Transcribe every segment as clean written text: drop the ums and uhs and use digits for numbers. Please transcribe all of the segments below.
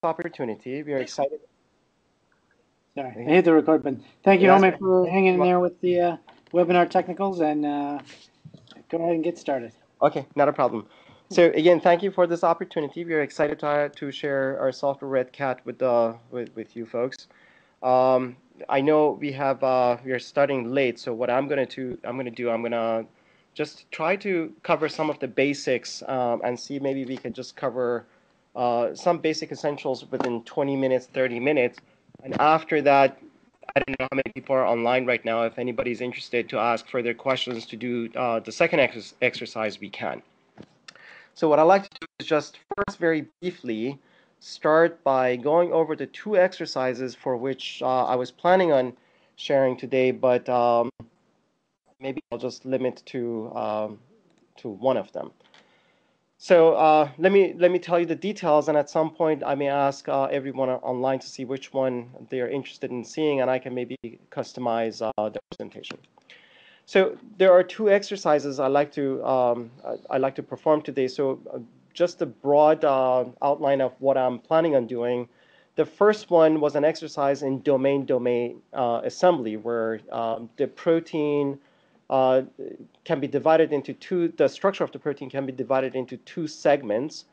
opportunity. We are excited. Sorry, I hit the record button. Thank you, That's Homay, for hanging in there with the webinar technicals, and go ahead and get started. okay, not a problem. So again, thank you for this opportunity. We are excited to share our software Redcat with you folks. Um, I know we are starting late, so what I'm gonna just try to cover some of the basics and see maybe we can just cover some basic essentials within 20 minutes, 30 minutes, and after that, I don't know how many people are online right now. If anybody's interested to ask further questions to do the second exercise, we can. So what I like to do is just first very briefly start by going over the two exercises for which I was planning on sharing today, but maybe I'll just limit to one of them. So let me tell you the details, and at some point I may ask everyone online to see which one they are interested in seeing, and I can maybe customize the presentation. So there are two exercises I like to perform today. So just a broad outline of what I'm planning on doing. The first one was an exercise in domain assembly, where the protein uh, can be divided into two. The structure of the protein can be divided into two segments.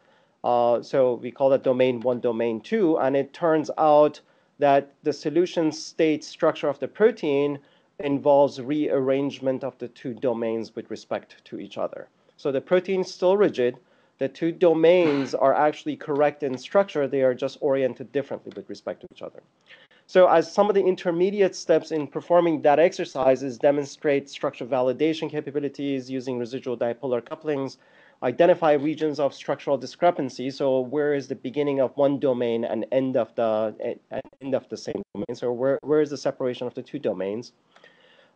So we call that domain one, domain two, and it turns out that the solution state structure of the protein involves rearrangement of the two domains with respect to each other. So the protein is still rigid. The two domains are actually correct in structure. They are just oriented differently with respect to each other. So as some of the intermediate steps in performing that exercise is demonstrate structure validation capabilities using residual dipolar couplings, identify regions of structural discrepancy. So where is the beginning of one domain and end of the same domain? So where is the separation of the two domains?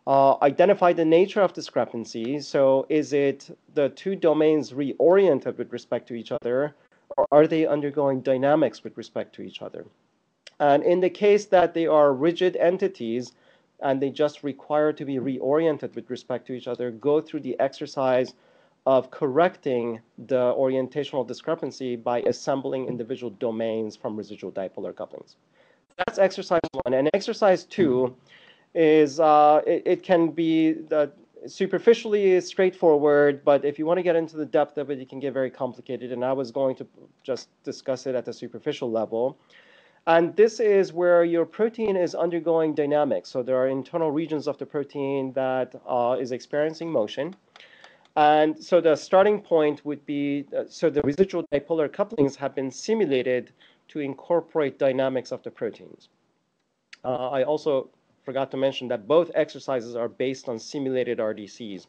Identify the nature of discrepancy. So is it the two domains reoriented with respect to each other, or are they undergoing dynamics with respect to each other? And in the case that they are rigid entities and they just require to be reoriented with respect to each other, go through the exercise of correcting the orientational discrepancy by assembling individual domains from residual dipolar couplings. That's exercise one. And exercise two is it can be superficially straightforward, but if you want to get into the depth of it, it can get very complicated. And I was going to just discuss it at the superficial level. And this is where your protein is undergoing dynamics. So there are internal regions of the protein that is experiencing motion. And so the starting point would be, so the residual dipolar couplings have been simulated to incorporate dynamics of the proteins. I also forgot to mention that both exercises are based on simulated RDCs.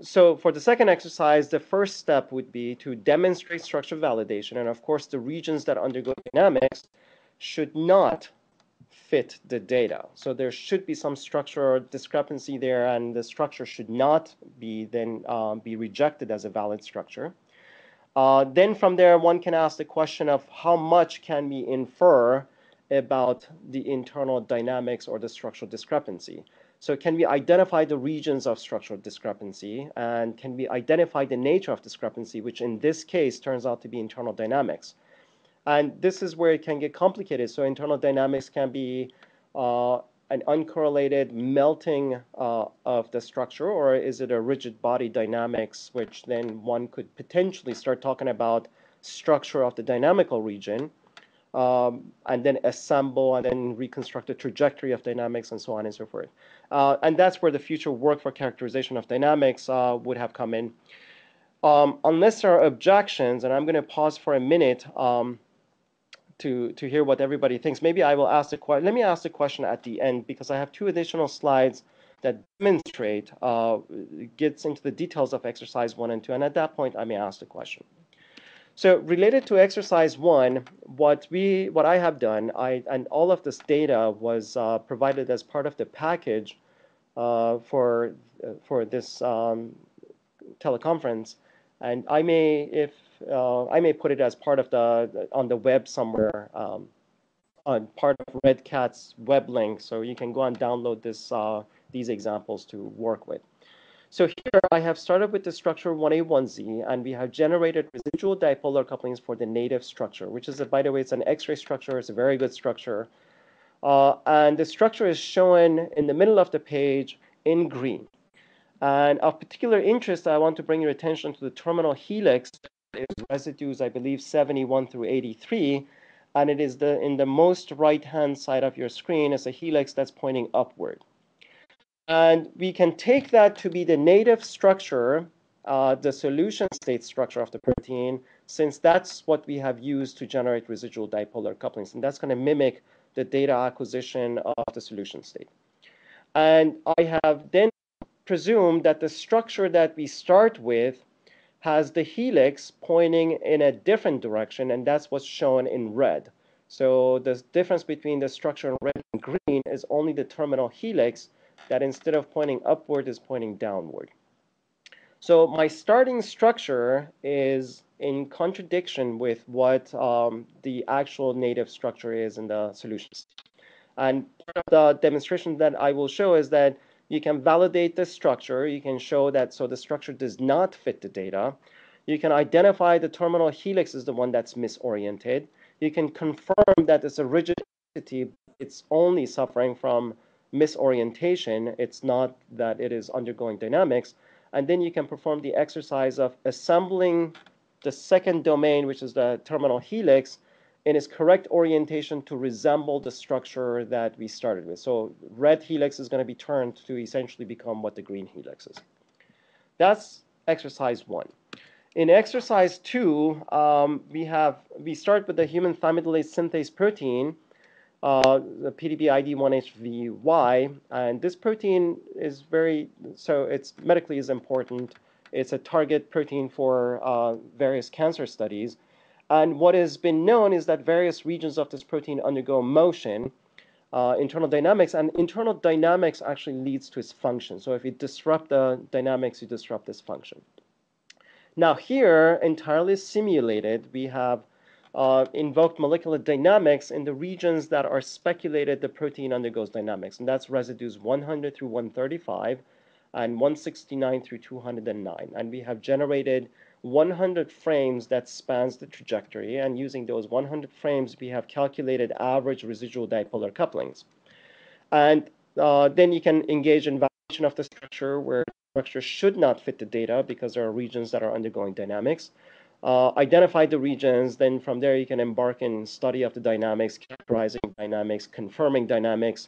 So for the second exercise, the first step would be to demonstrate structure validation. And of course, the regions that undergo dynamics should not fit the data. So there should be some structural discrepancy there, and the structure should not be then be rejected as a valid structure. Then from there, one can ask the question of how much can we infer about the internal dynamics or the structural discrepancy. So can we identify the regions of structural discrepancy, and can we identify the nature of discrepancy, which in this case turns out to be internal dynamics. And this is where it can get complicated. So internal dynamics can be an uncorrelated melting of the structure, or is it a rigid body dynamics, which then one could potentially start talking about structure of the dynamical region, and then assemble and then reconstruct the trajectory of dynamics and so on and so forth. And that's where the future work for characterization of dynamics would have come in. Unless there are objections, and I'm going to pause for a minute to hear what everybody thinks. Maybe I will ask the question. Let me ask the question at the end, because I have two additional slides that demonstrate gets into the details of exercise 1 and 2, and at that point I may ask the question. So related to exercise 1, what I have done, and all of this data was provided as part of the package for this teleconference, and I may put it as part of on the web somewhere, on part of Redcat's web link, so you can go and download these examples to work with. So here I have started with the structure 1A1Z, and we have generated residual dipolar couplings for the native structure, which is, by the way, it's an X-ray structure. It's a very good structure. And the structure is shown in the middle of the page in green. And of particular interest, I want to bring your attention to the terminal helix. It is residues, I believe, 71 through 83. And it is in the most right-hand side of your screen is a helix that's pointing upward. And we can take that to be the native structure, the solution state structure of the protein, since that's what we have used to generate residual dipolar couplings. And that's going to mimic the data acquisition of the solution state. And I have then presumed that the structure that we start with has the helix pointing in a different direction, and that's what's shown in red. So the difference between the structure in red and green is only the terminal helix that instead of pointing upward is pointing downward. So my starting structure is in contradiction with what the actual native structure is in the solutions. And part of the demonstration that I will show is that you can validate the structure. You can show that so the structure does not fit the data. You can identify the terminal helix is the one that's misoriented. You can confirm that it's a rigid entity. It's only suffering from misorientation. It's not that it is undergoing dynamics. And then you can perform the exercise of assembling the second domain, which is the terminal helix, in its correct orientation to resemble the structure that we started with. So red helix is going to be turned to essentially become what the green helix is. That's exercise 1. In exercise 2, we start with the human thymidylase synthase protein, the PDB ID 1HVY, and this protein is it's medically is important. It's a target protein for various cancer studies. And what has been known is that various regions of this protein undergo motion, internal dynamics, and internal dynamics actually leads to its function. So if you disrupt the dynamics, you disrupt this function. Now here, entirely simulated, we have invoked molecular dynamics in the regions that are speculated the protein undergoes dynamics, and that's residues 100 through 135 and 169 through 209. And we have generated 100 frames that spans the trajectory, and using those 100 frames, we have calculated average residual dipolar couplings. And then you can engage in validation of the structure where the structure should not fit the data because there are regions that are undergoing dynamics. Identify the regions, then from there you can embark in study of the dynamics, characterizing dynamics, confirming dynamics.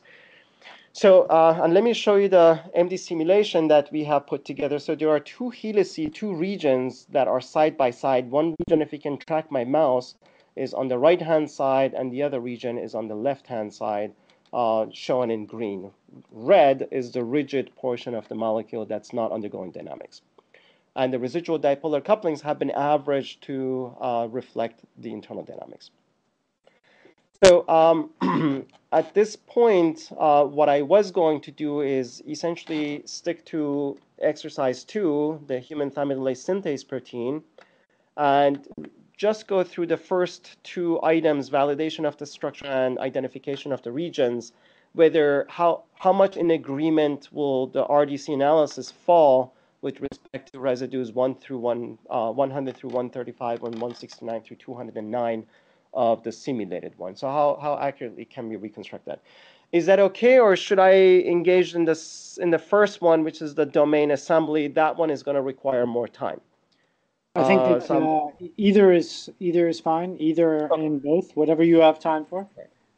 So, and let me show you the MD simulation that we have put together. So there are two helices, two regions that are side by side. One region, if you can track my mouse, is on the right-hand side, and the other region is on the left-hand side, shown in green. Red is the rigid portion of the molecule that's not undergoing dynamics. And the residual dipolar couplings have been averaged to reflect the internal dynamics. So at this point, what I was going to do is essentially stick to exercise 2, the human thymidylase synthase protein, and just go through the first 2 items, validation of the structure and identification of the regions, whether how much in agreement will the RDC analysis fall with respect to residues 100 through 135 and 169 through 209 of the simulated one. So how accurately can we reconstruct that? Is that okay, or should I engage in the first one, which is the domain assembly? That one is going to require more time. I think that either is fine, either in both, whatever you have time for.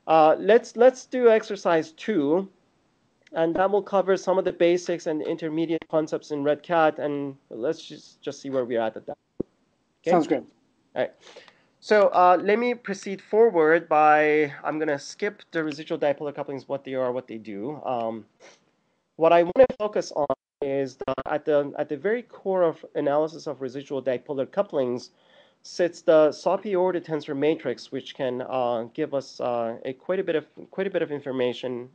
Let's do exercise 2, and that will cover some of the basics and intermediate concepts in Redcat, and let's just see where we're at that. Okay? Sounds great. All right. So let me proceed forward by, I'm going to skip the residual dipolar couplings, what they are, what they do. What I want to focus on is at the very core of analysis of residual dipolar couplings sits the Soppy-ordered tensor matrix, which can give us quite a bit of information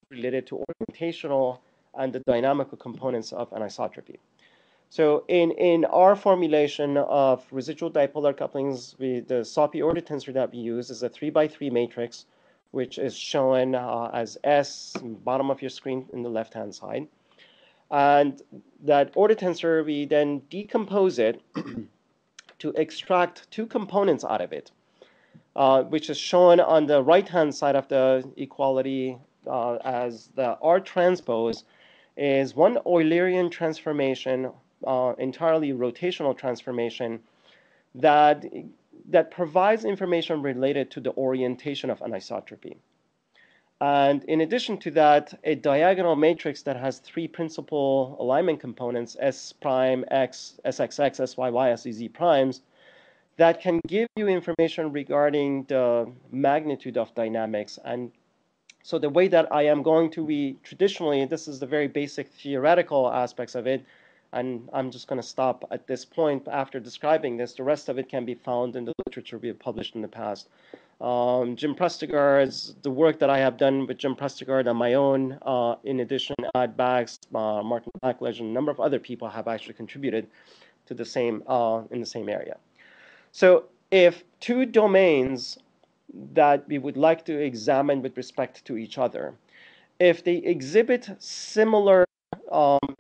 related to orientational and the dynamical components of anisotropy. So in our formulation of residual dipolar couplings, the Soppy-ordered tensor that we use is a 3x3 matrix, which is shown as S, bottom of your screen in the left-hand side. And that order tensor, we then decompose it to extract two components out of it, which is shown on the right-hand side of the equality as the R transpose is one Eulerian transformation, entirely rotational transformation, that, that provides information related to the orientation of anisotropy. And in addition to that, a diagonal matrix that has three principal alignment components, S prime, X, SXX, SYY, SEZ primes, that can give you information regarding the magnitude of dynamics. And so the way that I am going to be traditionally, this is the very basic theoretical aspects of it, and I'm just going to stop at this point after describing this. The rest of it can be found in the literature we have published in the past. Jim Prestigard's, the work that I have done with Jim Prestigard on my own, in addition, Ad Bax, Martin Blackledge, and a number of other people have actually contributed to the same, in the same area. So if two domains that we would like to examine with respect to each other, if they exhibit similar,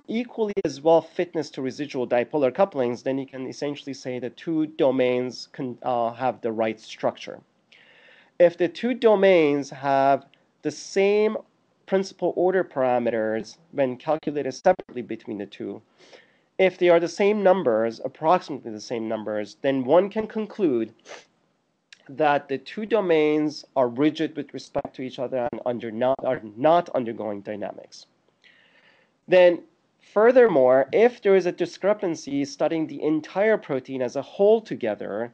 equally as well fitness to residual dipolar couplings, then you can essentially say the two domains can have the right structure. If the two domains have the same principal order parameters when calculated separately between the two, if they are the same numbers, approximately the same numbers, then one can conclude that the two domains are rigid with respect to each other and are not undergoing dynamics. Then, furthermore, if there is a discrepancy studying the entire protein as a whole together,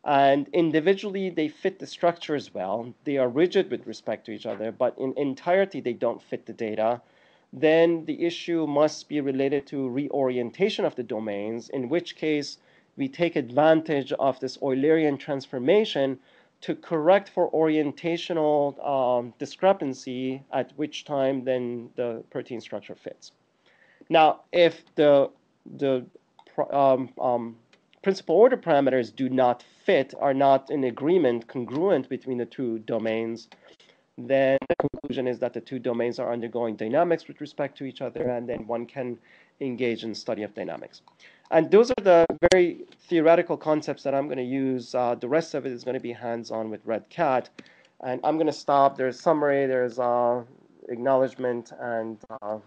and individually they fit the structures well, they are rigid with respect to each other, but in entirety they don't fit the data, then the issue must be related to reorientation of the domains, in which case we take advantage of this Eulerian transformation to correct for orientational discrepancy, at which time then the protein structure fits. Now, if the principal order parameters do not fit, are not in agreement, congruent between the two domains, then the conclusion is that the two domains are undergoing dynamics with respect to each other, and then one can engage in study of dynamics. And those are the very theoretical concepts that I'm going to use. The rest of it is going to be hands-on with Redcat. And I'm going to stop. There's summary, there's acknowledgement, and there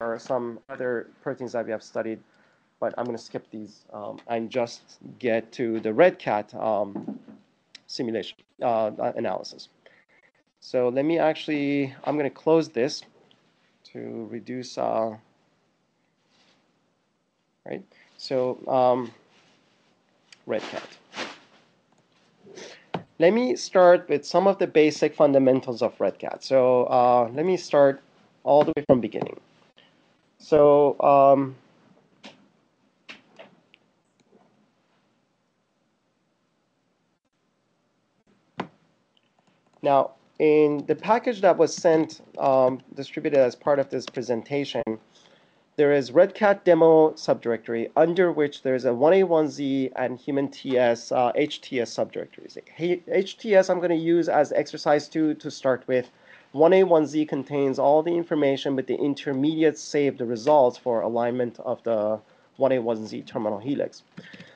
are some other proteins that we have studied, but I'm going to skip these and just get to the Redcat simulation analysis. So let me actually, I'm going to close this to reduce, right? So Redcat. Let me start with some of the basic fundamentals of Redcat. So let me start all the way from beginning. So now, in the package that was sent, distributed as part of this presentation, there is Redcat demo subdirectory, under which there's a 1A1Z and human TS, HTS subdirectories. HTS I'm going to use as exercise 2 to start with. 1A1Z contains all the information with the intermediate saved results for alignment of the 1A1Z terminal helix.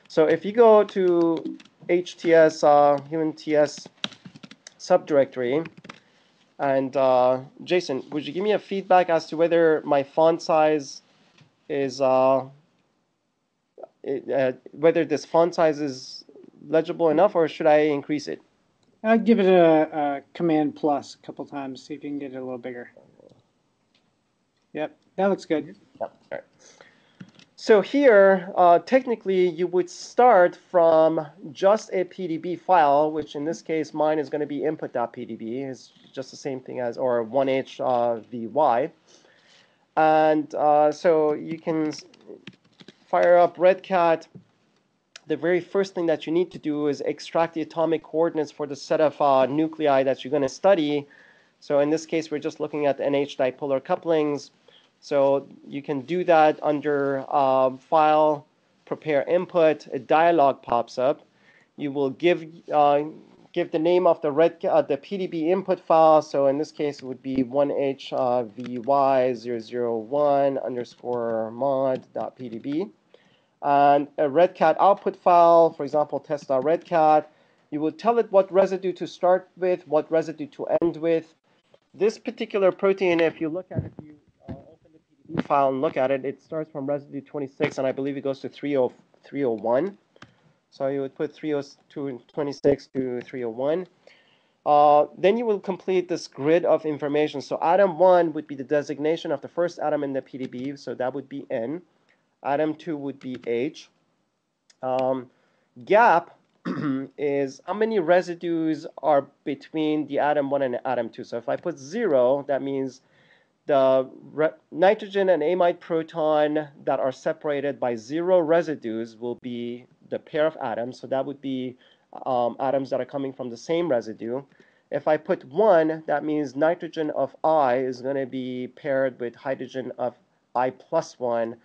So if you go to HTS, human TS subdirectory, and Jason, would you give me a feedback as to whether my font size is whether this font size is legible enough, or should I increase it? I'd give it a command plus a couple times, see if you can get it a little bigger. Yep, that looks good. Yep. All right. So here, technically, you would start from just a PDB file, which in this case, mine is going to be input.pdb. It's just the same thing as, or 1HVY. And so you can fire up Redcat. The very first thing that you need to do is extract the atomic coordinates for the set of nuclei that you're going to study. So in this case, we're just looking at NH dipolar couplings. So you can do that under File, Prepare Input. A dialog pops up. You will give give the name of the the PDB input file. So in this case, it would be 1HVY001 underscore mod.pdb. And a Redcat output file, for example, test.redcat. You would tell it what residue to start with, what residue to end with. This particular protein, if you look at it, if you open the PDB file and look at it, it starts from residue 26, and I believe it goes to 301. So you would put 326 to 301. Then you will complete this grid of information. So atom 1 would be the designation of the first atom in the PDB, so that would be N. Atom 2 would be H. Gap is how many residues are between the atom 1 and atom 2. So if I put 0, that means the nitrogen and amide proton that are separated by 0 residues will be the pair of atoms. So that would be atoms that are coming from the same residue. If I put 1, that means nitrogen of I is going to be paired with hydrogen of I plus 1.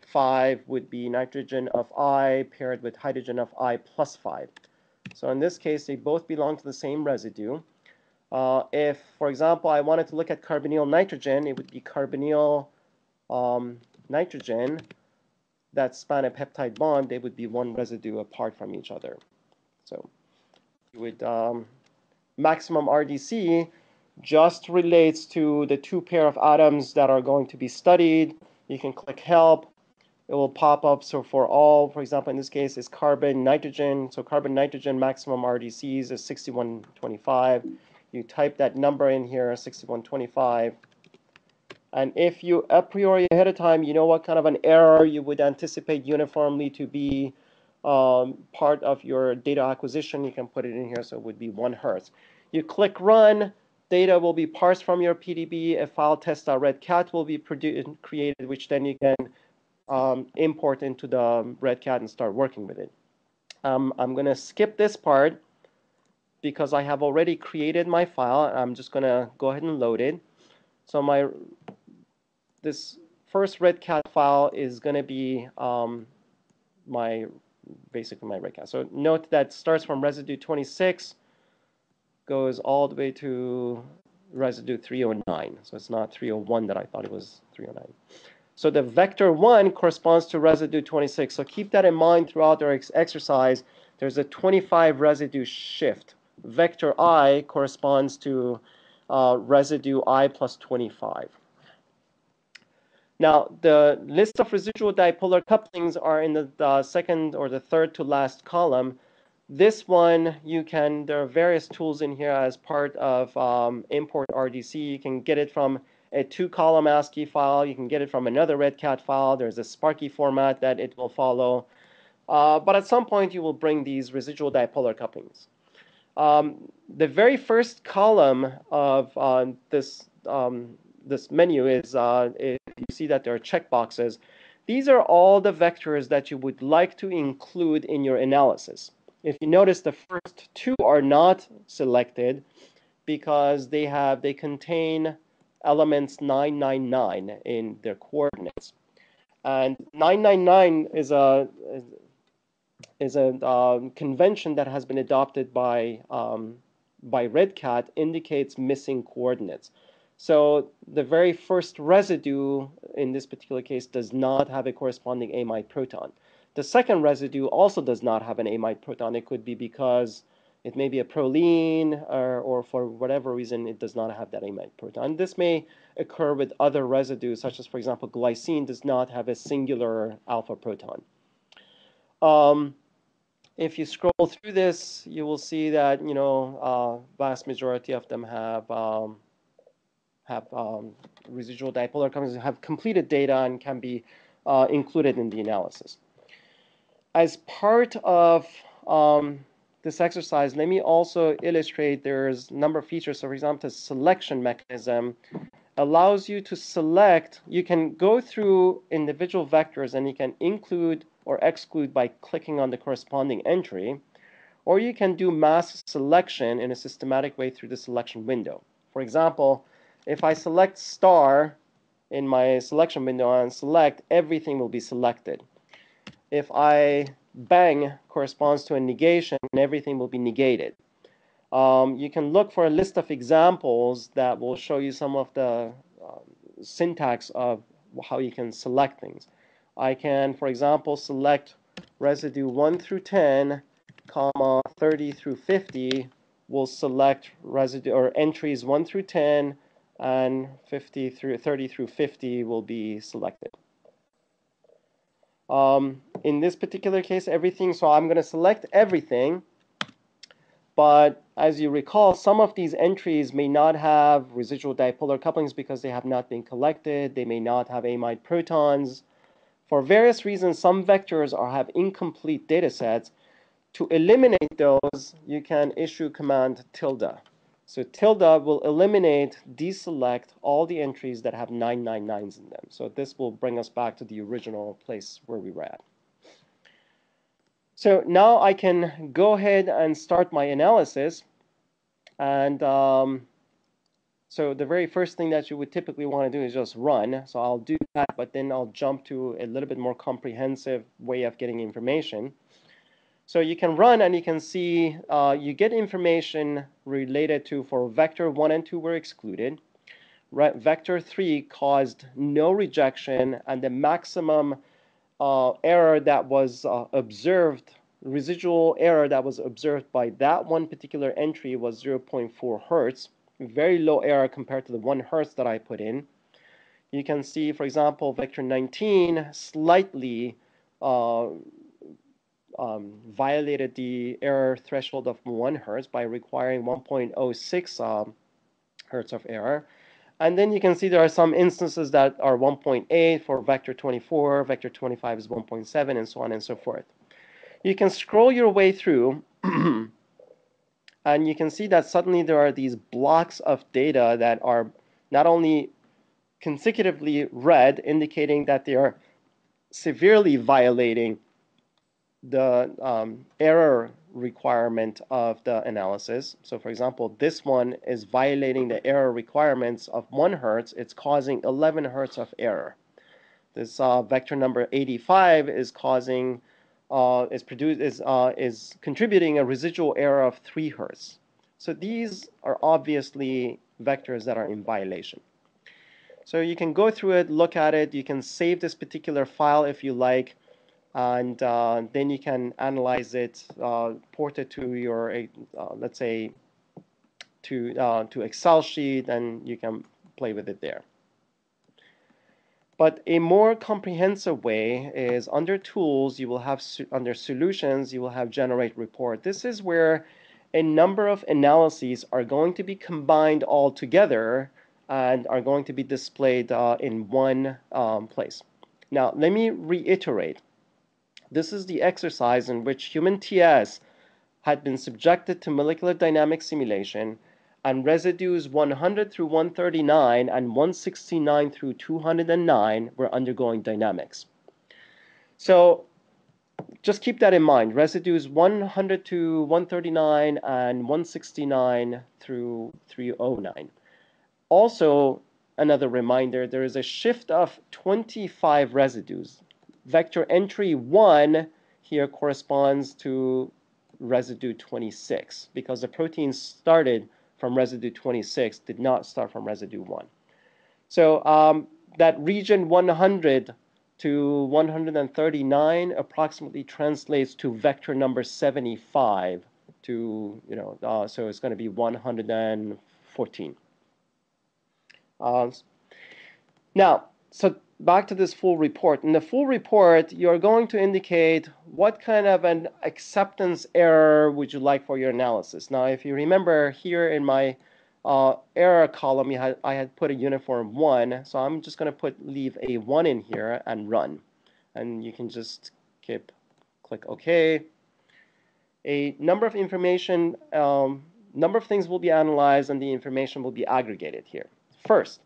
5 would be nitrogen of I paired with hydrogen of I plus 5. So in this case, they both belong to the same residue. If, for example, I wanted to look at carbonyl nitrogen, it would be carbonyl nitrogen that span a peptide bond. They would be one residue apart from each other. So you would maximum RDC just relates to the two pair of atoms that are going to be studied. You can click help. It will pop up. So for all, for example, in this case, is carbon nitrogen. So carbon nitrogen maximum RDCs is 6125. You type that number in here, 6125. And if you a priori ahead of time, you know what kind of an error you would anticipate uniformly to be part of your data acquisition, you can put it in here. So it would be 1 Hertz. You click run. Data will be parsed from your PDB. A file test.redcat will be created, which then you can import into the Redcat and start working with it. I'm going to skip this part because I have already created my file. I'm just going to go ahead and load it. So this first Redcat file is going to be basically my Redcat. So note that starts from residue 26, goes all the way to residue 309. So it's not 301 that I thought it was 309. So the vector 1 corresponds to residue 26. So keep that in mind throughout our exercise. There's a 25 residue shift. Vector I corresponds to residue I plus 25. Now, the list of residual dipolar couplings are in the second or the third to last column. This one, there are various tools in here as part of import RDC. You can get it from a 2-column ASCII file. You can get it from another Redcat file. There's a Sparky format that it will follow. But at some point, you will bring these residual dipolar couplings. The very first column of this menu is, if you see that there are checkboxes, these are all the vectors that you would like to include in your analysis. If you notice, the first 2 are not selected because they contain elements 999 in their coordinates. And 999 is a convention that has been adopted by Redcat, indicates missing coordinates. So the very first residue in this particular case does not have a corresponding amide proton. The second residue also does not have an amide proton. It could be because it may be a proline, or for whatever reason it does not have that amide proton. This may occur with other residues, such as, for example, glycine does not have a singular alpha proton. If you scroll through this, you will see that vast majority of them have residual dipolar couplings, have completed data, and can be included in the analysis. As part of this exercise, let me also illustrate there's a number of features. So for example, the selection mechanism allows you to select. You can go through individual vectors and you can include or exclude by clicking on the corresponding entry, or you can do mass selection in a systematic way through the selection window. For example, if I select star in my selection window and select, everything will be selected. If I bang corresponds to a negation, everything will be negated. You can look for a list of examples that will show you some of the syntax of how you can select things. I can, for example, select residue 1 through 10, comma 30 through 50. We'll select residue or entries 1 through 10, and 50 through 30 through 50 will be selected. In this particular case, everything, so I'm going to select everything, but as you recall, some of these entries may not have residual dipolar couplings because they have not been collected. They may not have amide protons. For various reasons, some vectors have incomplete data sets. To eliminate those, you can issue command tilde. So tilde will eliminate, deselect all the entries that have 999s in them. So this will bring us back to the original place where we were at. So now I can go ahead and start my analysis. And so the very first thing that you would typically want to do is just run. So I'll do that, but then I'll jump to a little bit more comprehensive way of getting information. So you can run and you can see you get information related to, for vector 1 and 2 were excluded. Vector 3 caused no rejection, and the maximum error that was observed, residual error that was observed by that one particular entry was 0.4 hertz, very low error compared to the 1 hertz that I put in. You can see, for example, vector 19 slightly violated the error threshold of 1 hertz by requiring 1.06 hertz of error. And then you can see there are some instances that are 1.8 for vector 24, vector 25 is 1.7, and so on and so forth. You can scroll your way through, and you can see that suddenly there are these blocks of data that are not only consecutively red, indicating that they are severely violating the error requirement of the analysis. So for example, this one is violating the error requirements of 1 hertz. It's causing 11 hertz of error. This vector number 85 is causing is contributing a residual error of 3 hertz. So these are obviously vectors that are in violation. So you can go through it, look at it. You can save this particular file if you like, and then you can analyze it, port it to your, let's say, to Excel sheet, and you can play with it there. But a more comprehensive way is under Tools, you will have, under Solutions, you will have Generate Report. This is where a number of analyses are going to be combined all together and are going to be displayed in one place. Now, let me reiterate. This is the exercise in which human TS had been subjected to molecular dynamics simulation, and residues 100 through 139 and 169 through 209 were undergoing dynamics. So just keep that in mind. Residues 100 to 139 and 169 through 309. Also, another reminder, there is a shift of 25 residues. Vector entry 1 here corresponds to residue 26 because the protein started from residue 26, did not start from residue 1. So that region 100 to 139 approximately translates to vector number 75 to, so it's going to be 114. Now, so back to this full report. In the full report, you're going to indicate what kind of an acceptance error would you like for your analysis. Now, if you remember here in my error column, I had put a uniform 1, so I'm just going to leave a 1 in here and run. And you can just click OK. A number of information, number of things will be analyzed, and the information will be aggregated here. First,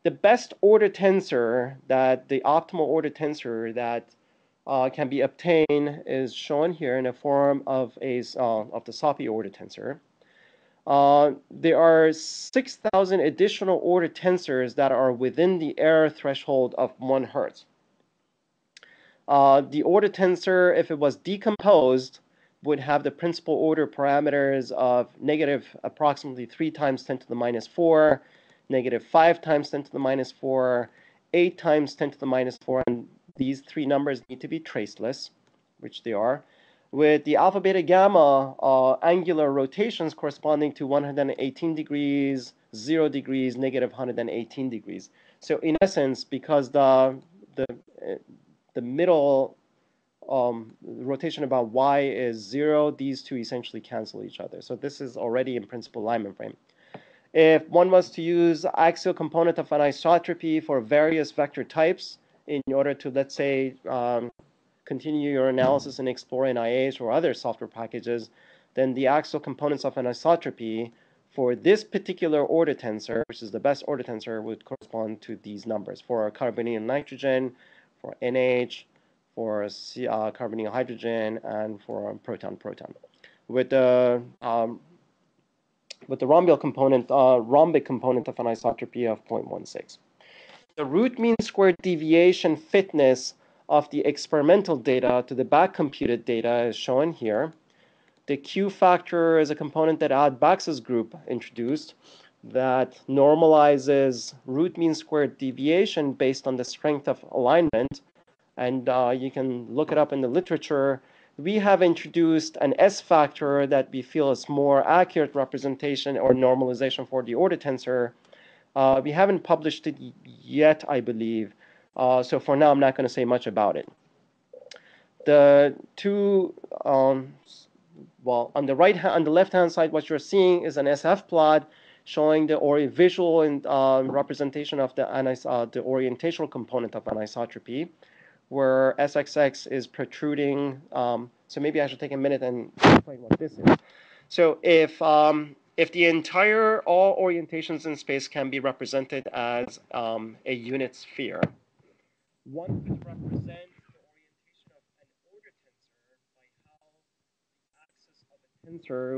the best order tensor, the optimal order tensor that can be obtained is shown here in the form of the SOPI order tensor. There are 6,000 additional order tensors that are within the error threshold of 1 hertz. The order tensor, if it was decomposed, would have the principal order parameters of negative approximately 3 times 10 to the minus 4, negative 5 times 10 to the minus 4, 8 times 10 to the minus 4, and these three numbers need to be traceless, which they are, with the alpha, beta, gamma angular rotations corresponding to 118 degrees, 0 degrees, negative 118 degrees. So in essence, because the middle rotation about y is 0, these two essentially cancel each other. So this is already in principal alignment frame. If one was to use axial component of anisotropy for various vector types in order to, let's say, continue your analysis and explore NIH or other software packages, then the axial components of anisotropy for this particular order tensor, which is the best order tensor, would correspond to these numbers for carbonyl nitrogen, for NH, for carbonyl hydrogen, and for proton-proton. With the rhombic component of anisotropy of 0.16. The root mean squared deviation fitness of the experimental data to the back computed data is shown here. The Q factor is a component that Ad Bax's group introduced that normalizes root mean squared deviation based on the strength of alignment. And you can look it up in the literature. We have introduced an S factor that we feel is more accurate representation or normalization for the order tensor. We haven't published it yet, I believe. So for now, I'm not going to say much about it. The two, well, on the left-hand side, what you're seeing is an SF plot showing the visual and representation of the orientational component of anisotropy, where SXX is protruding. So maybe I should take a minute and explain what this is. So if the entire, all orientations in space can be represented as a unit sphere, one could represent the orientation of an order tensor by how the axis of a tensor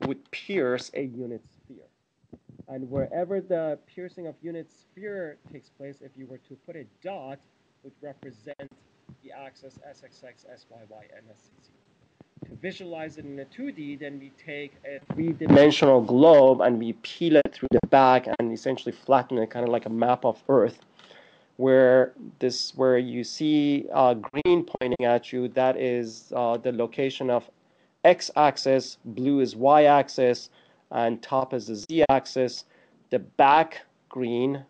would pierce a unit sphere. And wherever the piercing of unit sphere takes place, if you were to put a dot, would represent the axis SXX, SYY, and SCC. To visualize it in a 2D, then we take a three-dimensional globe and we peel it through the back and essentially flatten it, kind of like a map of Earth, where you see green pointing at you, that is the location of x-axis, blue is y-axis, and top is the z-axis. The back green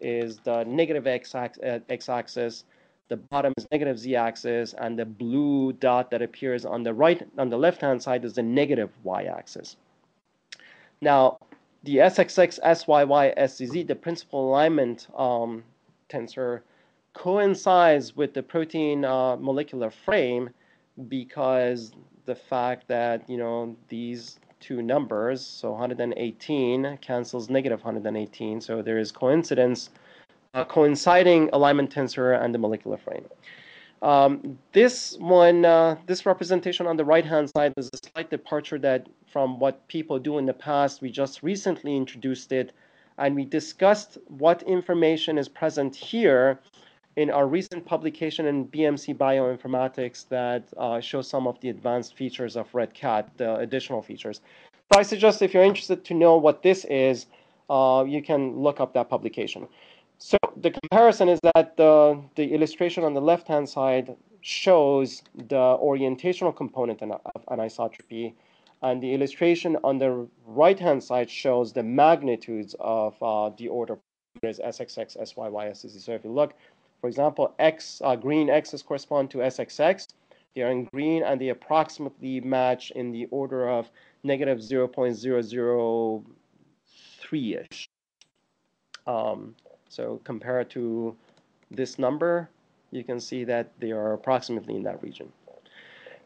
is the negative x-axis. The bottom is negative z-axis, and the blue dot that appears on the left-hand side is the negative y-axis. Now, the SXX, SYY, SCZ, the principal alignment tensor, coincides with the protein molecular frame because the fact that, these two numbers, so 118 cancels negative 118, so there is coincidence, coinciding alignment tensor and the molecular frame. This representation on the right-hand side is a slight departure from what people do in the past. We just recently introduced it, and we discussed what information is present here in our recent publication in BMC Bioinformatics that shows some of the advanced features of Redcat, the additional features. So I suggest if you're interested to know what this is, you can look up that publication. So the comparison is that the illustration on the left-hand side shows the orientational component of anisotropy, and the illustration on the right-hand side shows the magnitudes of the order parameters SXX, SYY, SZ. So if you look, for example, green X's correspond to SXX. They are in green, and they approximately match in the order of negative 0.003-ish. So compared to this number, you can see that they are approximately in that region.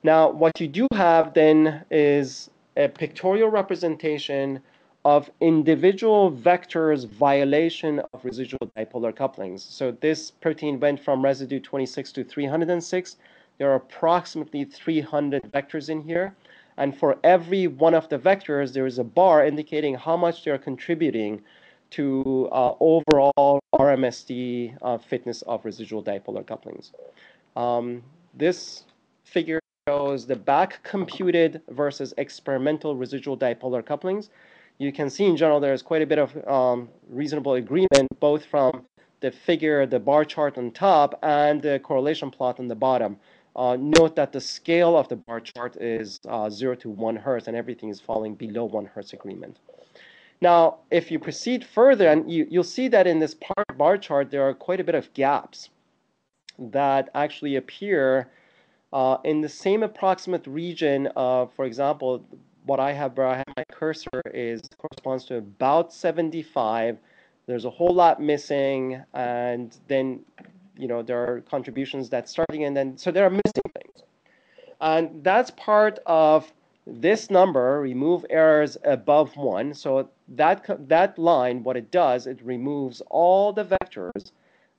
Now, what you do have then is a pictorial representation of individual vectors' violation of residual dipolar couplings. So this protein went from residue 26 to 306. There are approximately 300 vectors in here. And for every one of the vectors, there is a bar indicating how much they are contributing to overall RMSD fitness of residual dipolar couplings. This figure shows the back computed versus experimental residual dipolar couplings. You can see in general there's quite a bit of reasonable agreement, both from the figure, the bar chart on top, and the correlation plot on the bottom. Note that the scale of the bar chart is 0 to 1 hertz, and everything is falling below 1 hertz agreement. Now, if you proceed further, and you'll see that in this bar chart, there are quite a bit of gaps that actually appear in the same approximate region of, for example, what I have where I have my cursor corresponds to about 75. There's a whole lot missing, and then there are contributions that's starting, and then so there are missing things. And that's part of this number, remove errors above 1. So that line, what it does, it removes all the vectors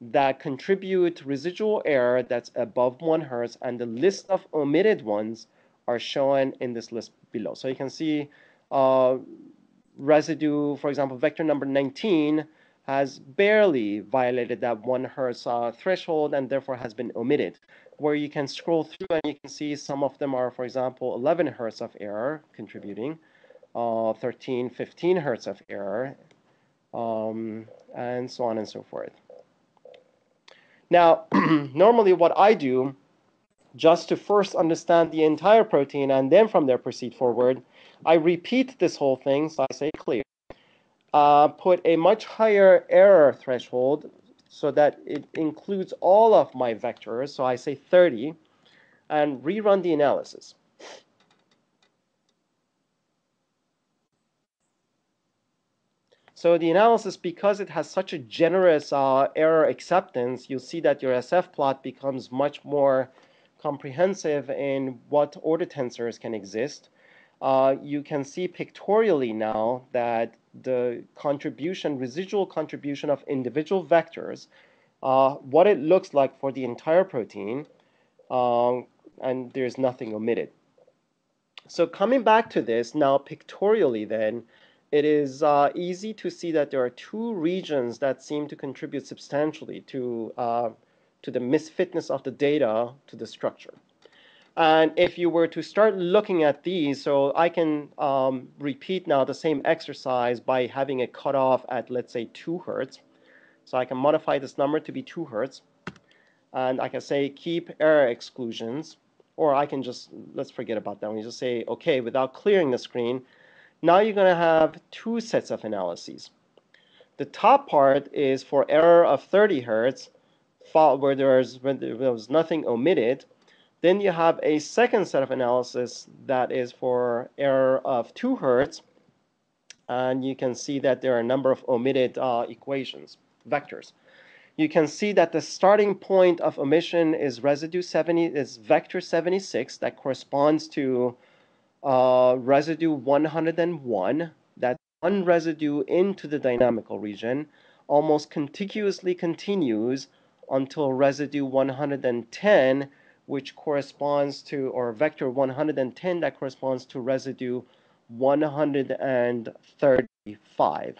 that contribute residual error that's above 1 hertz, and the list of omitted ones are shown in this list below. So you can see residue, for example, vector number 19 has barely violated that 1 hertz threshold and therefore has been omitted. Where you can scroll through and you can see some of them are, for example, 11 hertz of error contributing, 13, 15 hertz of error, and so on and so forth. Now, normally what I do, just to first understand the entire protein and then from there proceed forward, I repeat this whole thing, so I say clear, put a much higher error threshold so that it includes all of my vectors, so I say 30, and rerun the analysis. So the analysis, because it has such a generous error acceptance, you'll see that your SF plot becomes much more comprehensive in what order tensors can exist. You can see pictorially now that the residual contribution of individual vectors, what it looks like for the entire protein, and there's nothing omitted. So coming back to this now pictorially then, it is easy to see that there are two regions that seem to contribute substantially to the misfitness of the data to the structure. And if you were to start looking at these, so I can repeat now the same exercise by having it cut off at, let's say, 2 hertz. So I can modify this number to be 2 hertz. And I can say keep error exclusions. Or I can just, let's forget about that. We just say OK without clearing the screen. Now you're going to have two sets of analyses. The top part is for error of 30 hertz, where there was nothing omitted. Then you have a second set of analysis that is for error of 2 hertz. And you can see that there are a number of omitted equations, vectors. You can see that the starting point of omission is vector 76 that corresponds to residue 101. That's one residue into the dynamical region, almost contiguously continues until residue 110, which corresponds to, or vector 110 that corresponds to residue 135.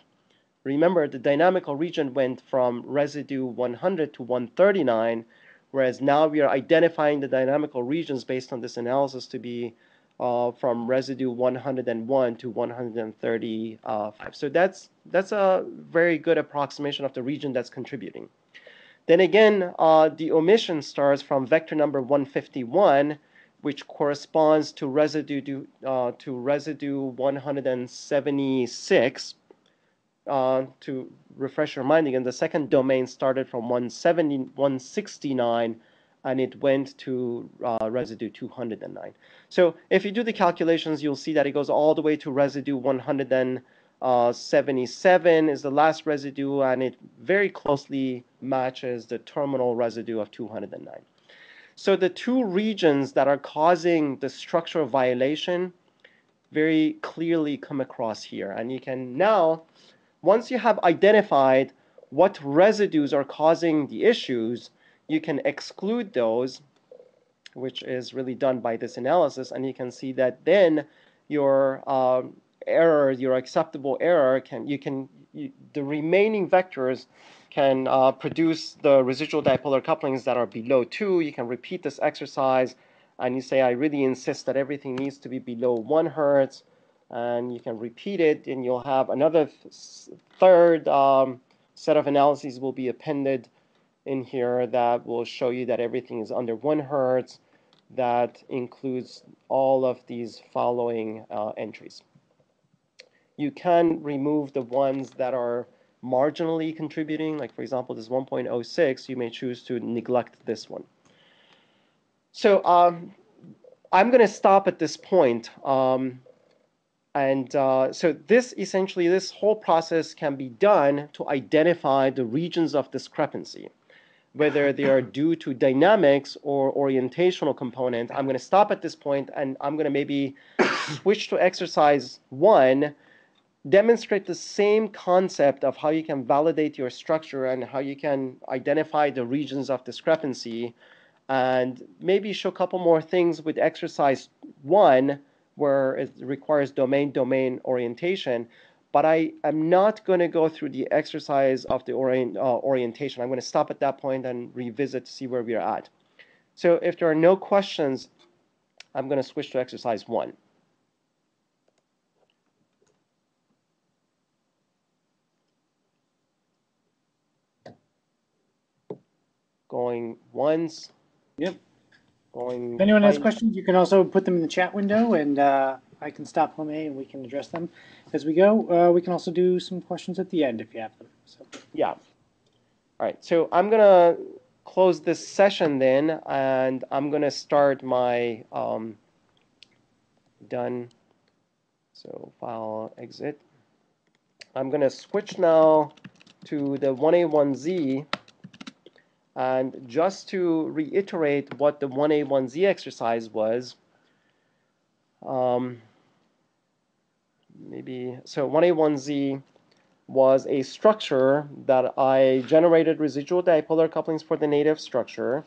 Remember, the dynamical region went from residue 100 to 139, whereas now we are identifying the dynamical regions based on this analysis to be from residue 101 to 135. So that's a very good approximation of the region that's contributing. Then again, the omission starts from vector number 151, which corresponds to residue 176. To refresh your mind again, the second domain started from 169, and it went to residue 209. So if you do the calculations, you'll see that it goes all the way to residue 177 is the last residue, and it very closely matches the terminal residue of 209. So the two regions that are causing the structural violation very clearly come across here. And you can now, once you have identified what residues are causing the issues, you can exclude those, which is really done by this analysis, and you can see that then your error, your acceptable error, the remaining vectors can produce the residual dipolar couplings that are below 2. You can repeat this exercise, and you say, I really insist that everything needs to be below 1 hertz, and you can repeat it, and you'll have another third set of analyses will be appended in here that will show you that everything is under 1 hertz. That includes all of these following entries. You can remove the ones that are marginally contributing, like for example this 1.06, you may choose to neglect this one. So I'm going to stop at this point. So this essentially, this whole process can be done to identify the regions of discrepancy, whether they are due to dynamics or orientational component. I'm going to stop at this point, and I'm going to maybe switch to exercise 1, demonstrate the same concept of how you can validate your structure and how you can identify the regions of discrepancy, and maybe show a couple more things with exercise 1 where it requires domain orientation. But I am not going to go through the exercise of the orientation. I'm going to stop at that point and revisit to see where we are at. So if there are no questions, I'm going to switch to exercise 1. Going once. Yep. Going If anyone has twice. questions, you can also put them in the chat window, and I can stop Homay and we can address them as we go. We can also do some questions at the end if you have them. So. Yeah. All right. So I'm going to close this session then, and I'm going to start my done. So file exit. I'm going to switch now to the 1A1Z, and just to reiterate what the 1A1Z exercise was, maybe, so 1A1Z was a structure that I generated residual dipolar couplings for the native structure.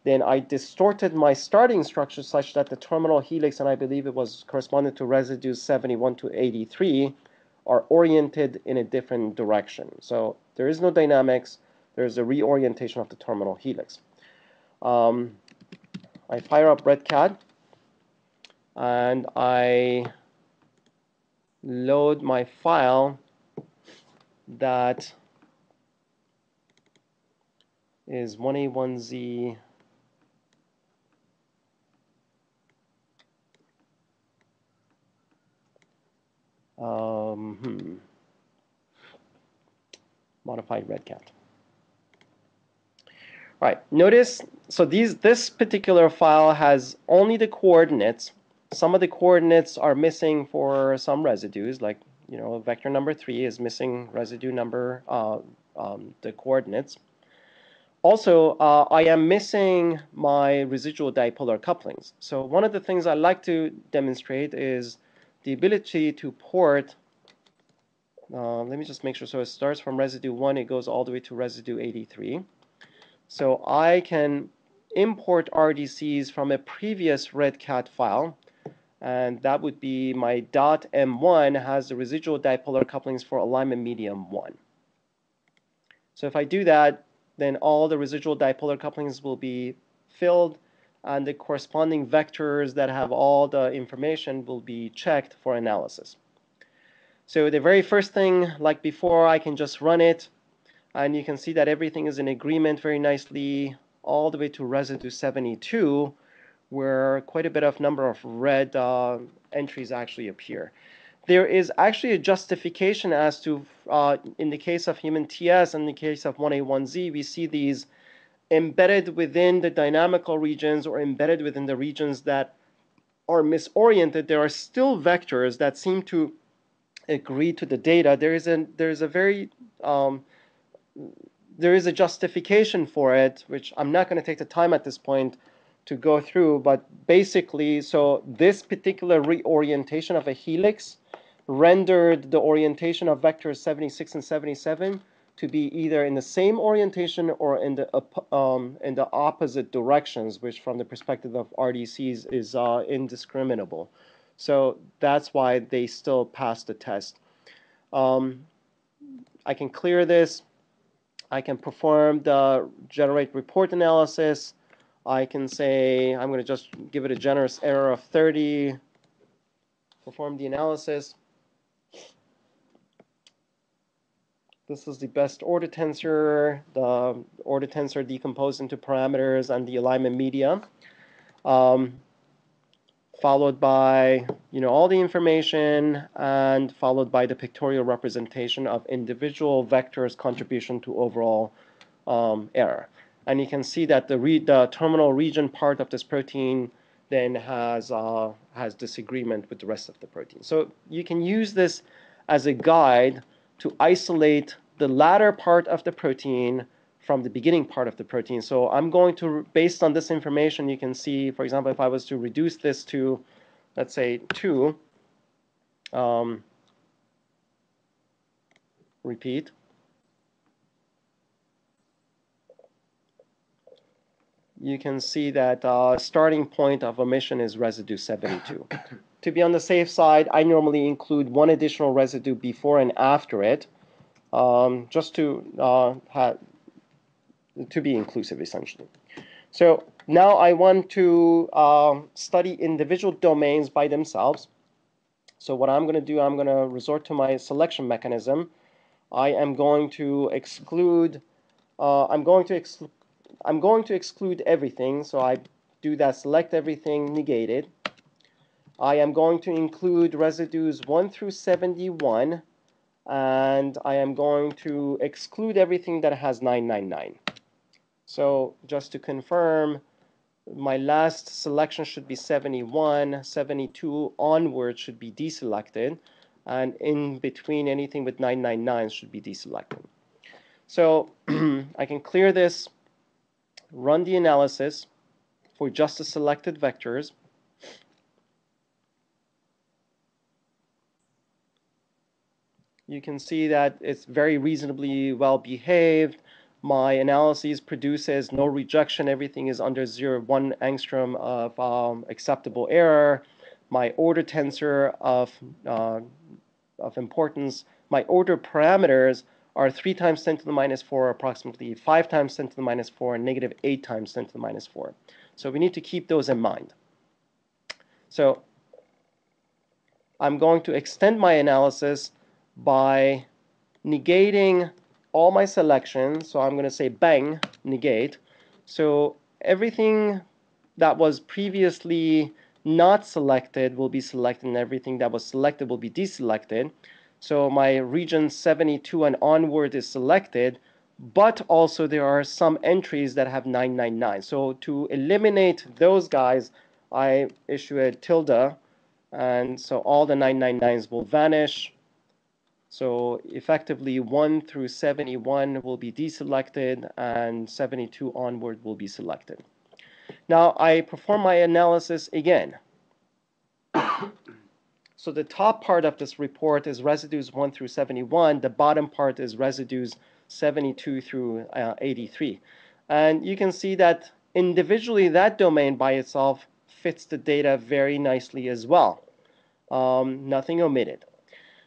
Then I distorted my starting structure such that the terminal helix, and I believe it was corresponded to residues 71 to 83, are oriented in a different direction. So there is no dynamics. There's a reorientation of the terminal helix. I fire up Redcat, and I load my file that is 1A1Z modified Redcat. All right, notice, so this particular file has only the coordinates. Some of the coordinates are missing for some residues, like, vector number 3 is missing residue number, the coordinates. Also, I am missing my residual dipolar couplings. So one of the things I like to demonstrate is the ability to port, let me just make sure, so it starts from residue 1, it goes all the way to residue 83. So I can import RDCs from a previous Redcat file, and that would be my .m1 has the residual dipolar couplings for alignment medium 1. So if I do that, then all the residual dipolar couplings will be filled, and the corresponding vectors that have all the information will be checked for analysis. So the very first thing, like before, I can just run it, and you can see that everything is in agreement very nicely all the way to residue 72, where quite a bit of number of red entries actually appear. There is actually a justification as to, in the case of human TS and in the case of 1A1Z, we see these embedded within the dynamical regions or embedded within the regions that are misoriented. There are still vectors that seem to agree to the data. There is a justification for it, which I'm not going to take the time at this point to go through, but basically, so this particular reorientation of a helix rendered the orientation of vectors 76 and 77 to be either in the same orientation or in the opposite directions, which from the perspective of RDCs is indiscriminable. So that's why they still pass the test. I can clear this. I can perform the generate report analysis. I can say I'm going to just give it a generous error of 30, perform the analysis. This is the best order tensor, the order tensor decomposed into parameters and the alignment media, followed by all the information, and followed by the pictorial representation of individual vectors' contribution to overall error. And you can see that the terminal region part of this protein then has disagreement with the rest of the protein. So you can use this as a guide to isolate the latter part of the protein from the beginning part of the protein. So I'm going to, based on this information, you can see, for example, if I was to reduce this to, let's say, 2, repeat. You can see that starting point of omission is residue 72. To be on the safe side, I normally include one additional residue before and after it, just to be inclusive, essentially. So now I want to study individual domains by themselves. So what I'm going to do, I'm going to resort to my selection mechanism. I am going to exclude. I'm going to exclude everything. So I do that. Select everything, negate it. I am going to include residues 1 through 71, and I am going to exclude everything that has 999. So just to confirm, my last selection should be 71, 72 onward should be deselected, and in between anything with 999 should be deselected. So I can clear this, run the analysis for just the selected vectors. You can see that it's very reasonably well behaved. My analysis produces no rejection. Everything is under 0.1 angstrom of acceptable error. My order tensor of importance, my order parameters are 3 times 10 to the minus 4, approximately 5 times 10 to the minus 4, and negative 8 times 10 to the minus 4. So we need to keep those in mind. So I'm going to extend my analysis by negating all my selections. So I'm going to say bang, negate. So everything that was previously not selected will be selected, and everything that was selected will be deselected. So my region 72 and onward is selected, but also there are some entries that have 999. So to eliminate those guys, I issue a tilde, and so all the 999s will vanish. So effectively 1 through 71 will be deselected, and 72 onward will be selected. Now I perform my analysis again. So the top part of this report is residues 1 through 71. The bottom part is residues 72 through 83. And you can see that individually that domain by itself fits the data very nicely as well. Nothing omitted.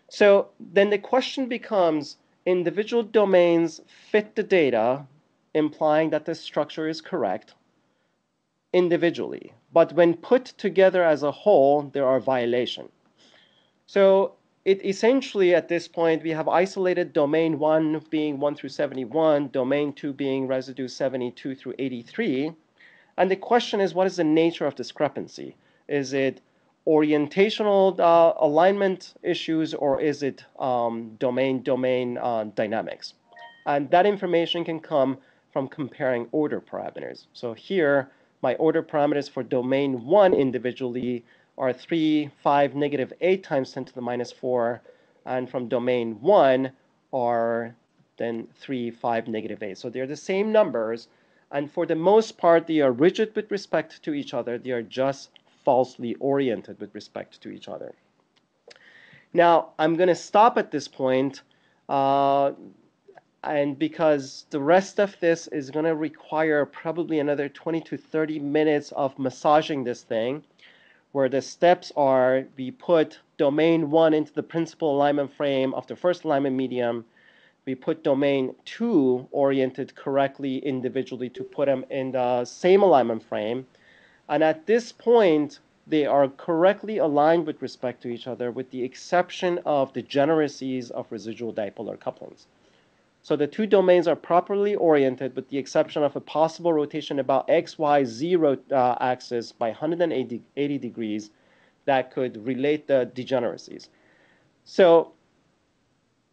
So then the question becomes, individual domains fit the data, implying that the structure is correct individually. But when put together as a whole, there are violations. So it essentially, at this point, we have isolated domain 1 being 1 through 71, domain 2 being residue 72 through 83. And the question is, what is the nature of discrepancy? Is it orientational alignment issues, or is it domain dynamics? And that information can come from comparing order parameters. So here, my order parameters for domain 1 individually are 3, 5, negative 8 times 10 to the minus 4, and from domain 1 are then 3, 5, negative 8. So they're the same numbers, and for the most part, they are rigid with respect to each other. They are just falsely oriented with respect to each other. Now, I'm going to stop at this point, and because the rest of this is going to require probably another 20 to 30 minutes of massaging this thing, where the steps are, we put domain 1 into the principal alignment frame of the first alignment medium, we put domain 2 oriented correctly individually to put them in the same alignment frame. And at this point, they are correctly aligned with respect to each other, with the exception of degeneracies of residual dipolar couplings. So the two domains are properly oriented with the exception of a possible rotation about XYZ axis by 180 degrees that could relate the degeneracies. So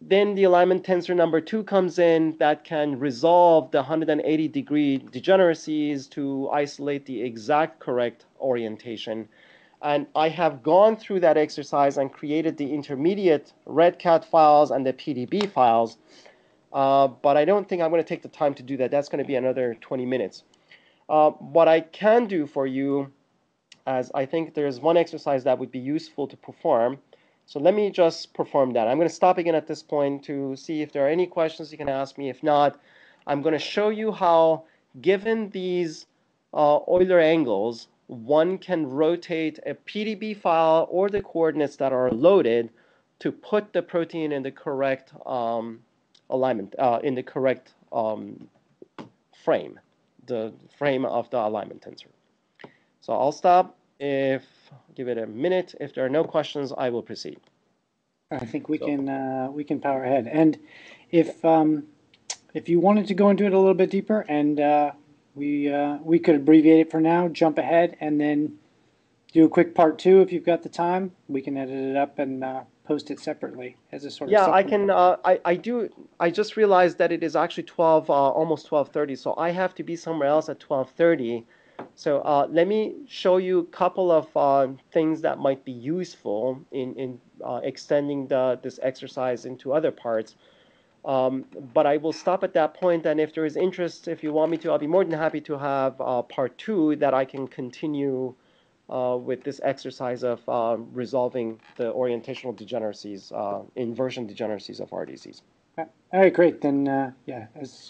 then the alignment tensor number 2 comes in that can resolve the 180-degree degeneracies to isolate the exact correct orientation. And I have gone through that exercise and created the intermediate Redcat files and the PDB files, but I don't think I'm going to take the time to do that. That's going to be another 20 minutes. What I can do for you, as I think there's one exercise that would be useful to perform. So let me just perform that. I'm going to stop again at this point to see if there are any questions you can ask me. If not, I'm going to show you how, given these Euler angles, one can rotate a PDB file or the coordinates that are loaded to put the protein in the correct alignment, in the correct frame, the frame of the alignment tensor. So I'll stop. Give it a minute. If there are no questions, I will proceed. I think we can power ahead. And if you wanted to go into it a little bit deeper, and we could abbreviate it for now, jump ahead, and then do a quick part 2 if you've got the time. We can edit it up and post it separately as a sort of supplement. I can. I just realized that it is actually 12, almost 12:30. So I have to be somewhere else at 12:30. So let me show you a couple of things that might be useful in extending this exercise into other parts. But I will stop at that point, and if there is interest, if you want me to, I'll be more than happy to have part 2 that I can continue with this exercise of resolving the orientational degeneracies, inversion degeneracies of RDCs. All right, great. Then,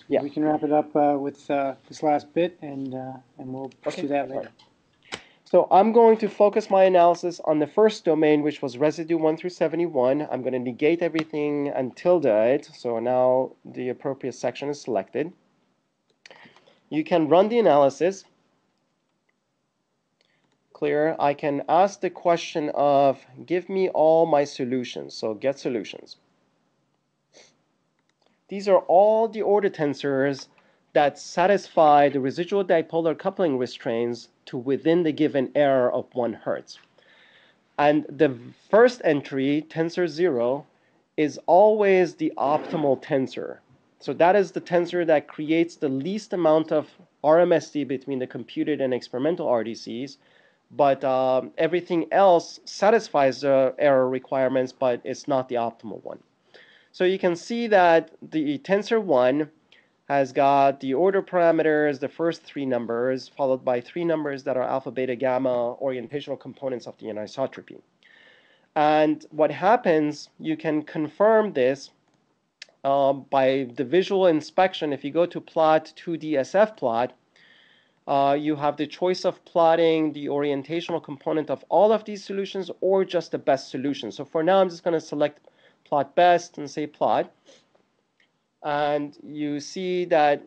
we can wrap it up with this last bit, and we'll pursue that later. So I'm going to focus my analysis on the first domain, which was residue 1 through 71. I'm going to negate everything and tilde it. So now the appropriate section is selected. You can run the analysis. Clear. I can ask the question of, give me all my solutions. So get solutions. These are all the order tensors that satisfy the residual dipolar coupling restraints to within the given error of 1 Hertz. And the first entry, tensor 0, is always the optimal tensor. So that is the tensor that creates the least amount of RMSD between the computed and experimental RDCs, but everything else satisfies the error requirements, but it's not the optimal one. So you can see that the tensor 1 has got the order parameters, the first 3 numbers, followed by 3 numbers that are alpha, beta, gamma orientational components of the anisotropy. And what happens, you can confirm this by the visual inspection. If you go to plot 2DSF plot, you have the choice of plotting the orientational component of all of these solutions or just the best solution. So for now, I'm just going to select plot best and say plot. And you see that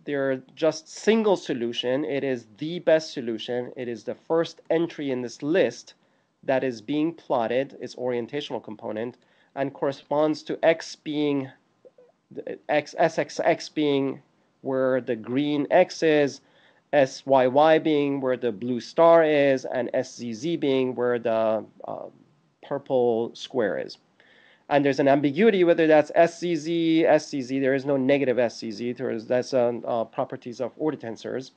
they're just single solution. It is the best solution. It is the first entry in this list that is being plotted, its orientational component, and corresponds to x being SXX being where the green X is, SYY being where the blue star is, and SZZ being where the purple square is. And there's an ambiguity whether that's SZZ, SCZ. There is no negative SCZ. That's properties of order tensors.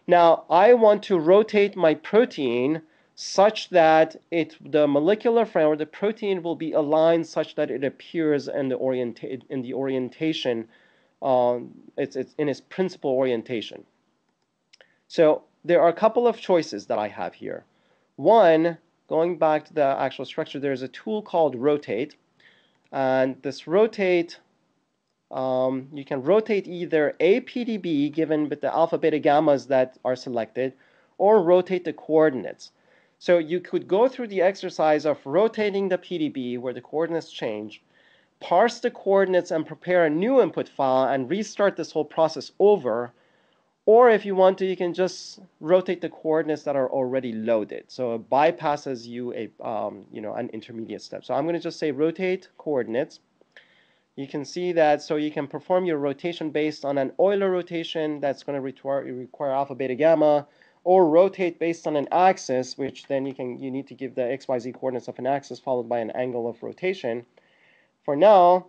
Now, I want to rotate my protein such that the molecular frame or the protein will be aligned such that it appears in the orientation, it's in its principal orientation. So there are a couple of choices that I have here. One, going back to the actual structure, there's a tool called rotate. And this rotate, you can rotate either a PDB given with the alpha, beta, gammas that are selected, or rotate the coordinates. So you could go through the exercise of rotating the PDB where the coordinates change, parse the coordinates and prepare a new input file and restart this whole process over. Or if you want to, you can just rotate the coordinates that are already loaded. So it bypasses you an intermediate step. So I'm going to just say rotate coordinates. You can see that, so you can perform your rotation based on an Euler rotation that's going to require alpha, beta, gamma, or rotate based on an axis, which then you need to give the XYZ coordinates of an axis followed by an angle of rotation. For now,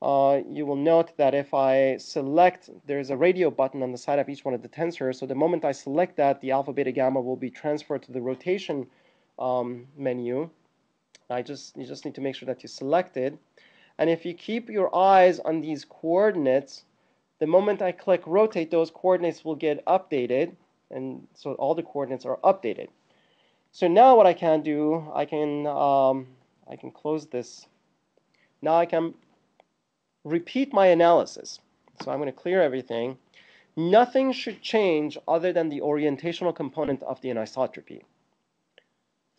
you will note that if I select, there's a radio button on the side of each one of the tensors. So the moment I select that, the alpha, beta, gamma will be transferred to the rotation menu. You just need to make sure that you select it. And if you keep your eyes on these coordinates, the moment I click rotate, those coordinates will get updated. And so all the coordinates are updated. So now what I can do, I can close this. Now I can repeat my analysis. So I'm going to clear everything. Nothing should change other than the orientational component of the anisotropy.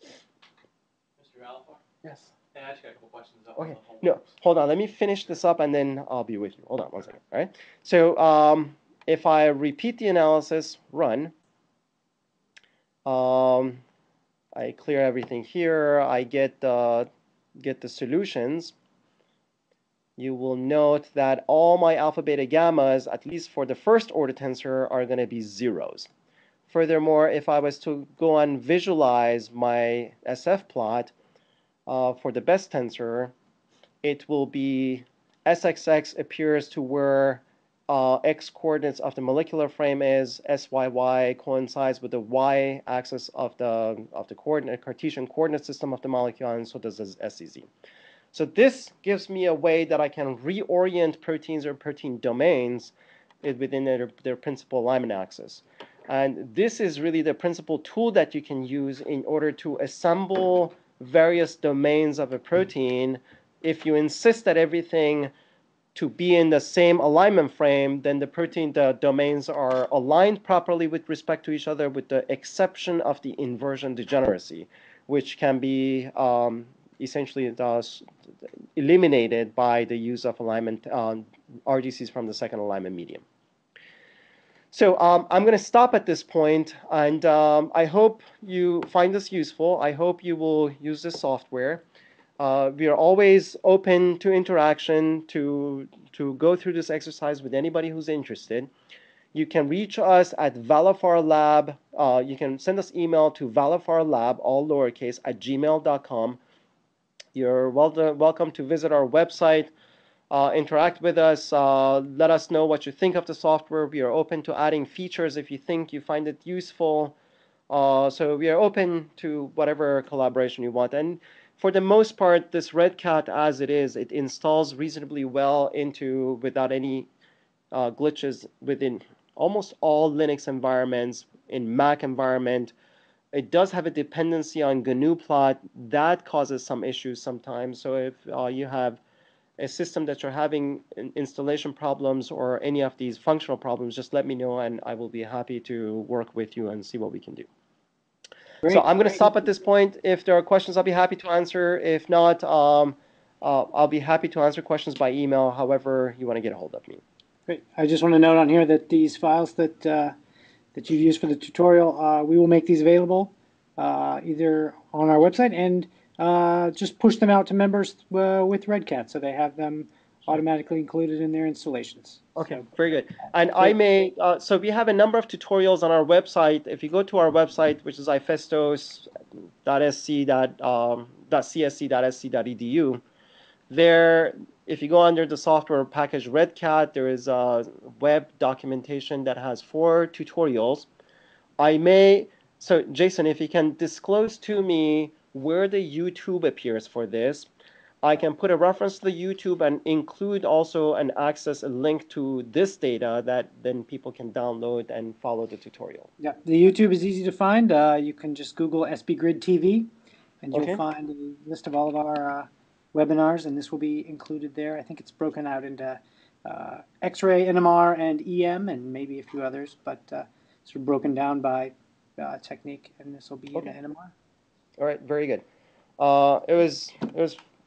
Mr. Valafar? Yes. Hey, I just got a couple questions. Okay. No, hold on. Let me finish this up and then I'll be with you. Hold on one second. All right. So if I repeat the analysis, run, I clear everything here. I get the solutions. You will note that all my alpha, beta, gammas, at least for the first order tensor, are going to be zeros. Furthermore, if I was to go and visualize my SF plot for the best tensor, it will be SXX appears to where X coordinates of the molecular frame is, SYY coincides with the Y axis of the Cartesian coordinate system of the molecule, and so does SEZ. So this gives me a way that I can reorient proteins or protein domains within their principal alignment axis. And this is really the principal tool that you can use in order to assemble various domains of a protein. If you insist that everything to be in the same alignment frame, then the domains are aligned properly with respect to each other, with the exception of the inversion degeneracy, which can be essentially eliminated by the use of alignment RGCs from the second alignment medium. So I'm going to stop at this point, and I hope you find this useful. I hope you will use this software. We are always open to interaction, to go through this exercise with anybody who's interested. You can reach us at Valafar Lab. You can send us email to valafarlab, all lowercase, @gmail.com. You're welcome to visit our website, interact with us, let us know what you think of the software. We are open to adding features if you think you find it useful. So we are open to whatever collaboration you want. And for the most part, this Redcat as it is, it installs reasonably well without any glitches within almost all Linux environments, in Mac environment. It does have a dependency on GNU plot. That causes some issues sometimes. So if you have a system that you're having installation problems or any of these functional problems, just let me know and I will be happy to work with you and see what we can do. Great. So I'm going to stop at this point. If there are questions, I'll be happy to answer. If not, I'll be happy to answer questions by email, however you want to get a hold of me. Great. I just want to note on here that these files that that you've used for the tutorial, we will make these available either on our website and just push them out to members with Redcat, so they have them automatically included in their installations. Okay, So, very good. And I may, so we have a number of tutorials on our website. If you go to our website, which is ifestos.csc.edu, there, if you go under the software package Redcat, there is a web documentation that has 4 tutorials. So Jason, if you can disclose to me where the YouTube appears for this, I can put a reference to the YouTube and include also a link to this data that then people can download and follow the tutorial. yeah, the YouTube is easy to find. You can just Google SB Grid TV, and you'll find a list of all of our webinars, and this will be included there. I think it's broken out into X-ray, NMR, and EM, and maybe a few others, but sort of broken down by technique, and this will be in NMR. All right, very good. It was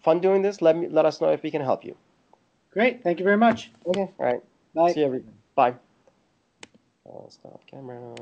fun doing this. Let us know if we can help you. Great. Thank you very much. Okay. All right. Bye. See you. Bye. Stop camera.